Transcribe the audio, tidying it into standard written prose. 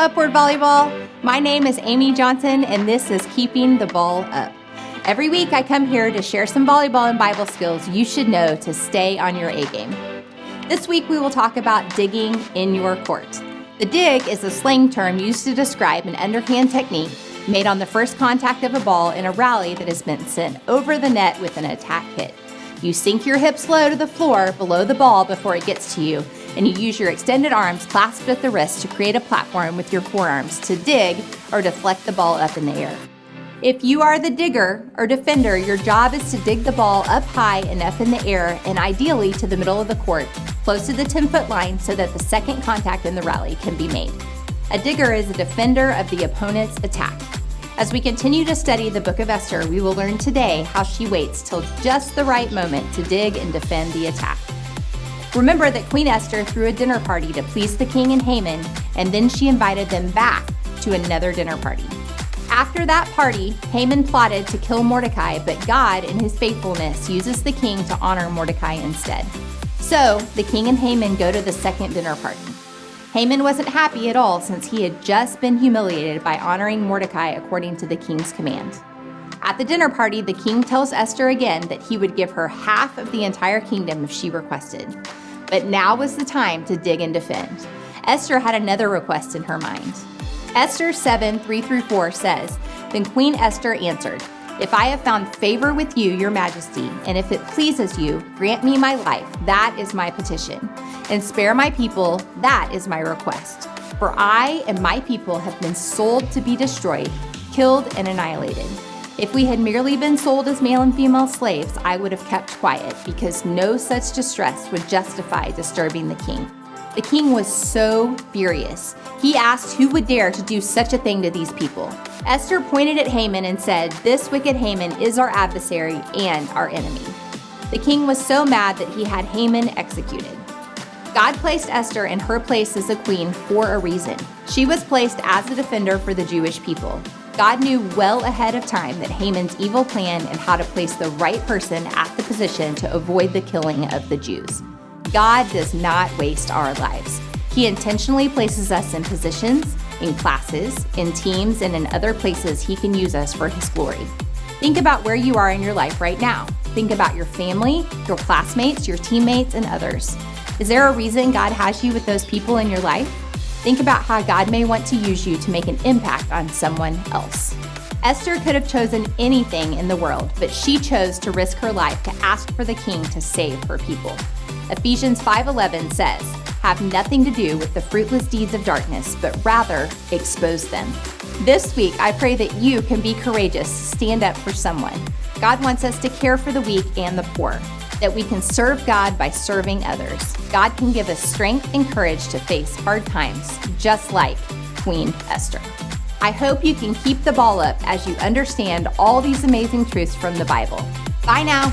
Upward Volleyball. My name is Amy Johnson, and this is Keeping the Ball Up. Every week, I come here to share some volleyball and Bible skills you should know to stay on your A game. This week, we will talk about digging in your court. The dig is a slang term used to describe an underhand technique made on the first contact of a ball in a rally that has been sent over the net with an attack hit. You sink your hips low to the floor below the ball before it gets to you, and you use your extended arms clasped at the wrist to create a platform with your forearms to dig or deflect the ball up in the air. If you are the digger or defender, your job is to dig the ball up high and up in the air and ideally to the middle of the court, close to the 10-foot line so that the second contact in the rally can be made. A digger is a defender of the opponent's attack. As we continue to study the book of Esther, we will learn today how she waits till just the right moment to dig and defend the attack. Remember that Queen Esther threw a dinner party to please the king and Haman, and then she invited them back to another dinner party. After that party, Haman plotted to kill Mordecai, but God, in his faithfulness, uses the king to honor Mordecai instead. So, the king and Haman go to the second dinner party. Haman wasn't happy at all since he had just been humiliated by honoring Mordecai according to the king's command. At the dinner party, the king tells Esther again that he would give her half of the entire kingdom if she requested. But now was the time to dig and defend. Esther had another request in her mind. Esther 7:3-4 says, "Then Queen Esther answered, 'If I have found favor with you, your majesty, and if it pleases you, grant me my life, that is my petition, and spare my people, that is my request. For I and my people have been sold to be destroyed, killed and annihilated. If we had merely been sold as male and female slaves, I would have kept quiet, because no such distress would justify disturbing the king.' The king was so furious. He asked who would dare to do such a thing to these people. Esther pointed at Haman and said, 'This wicked Haman is our adversary and our enemy.' The king was so mad that he had Haman executed. God placed Esther in her place as a queen for a reason. She was placed as a defender for the Jewish people. God knew well ahead of time that Haman's evil plan and how to place the right person at the position to avoid the killing of the Jews. God does not waste our lives. He intentionally places us in positions, in classes, in teams, and in other places He can use us for His glory. Think about where you are in your life right now. Think about your family, your classmates, your teammates, and others. Is there a reason God has you with those people in your life? Think about how God may want to use you to make an impact on someone else. Esther could have chosen anything in the world, but she chose to risk her life to ask for the king to save her people. Ephesians 5:11 says, "Have nothing to do with the fruitless deeds of darkness, but rather expose them." This week, I pray that you can be courageous to stand up for someone. God wants us to care for the weak and the poor, that we can serve God by serving others. God can give us strength and courage to face hard times, just like Queen Esther. I hope you can keep the ball up as you understand all these amazing truths from the Bible. Bye now.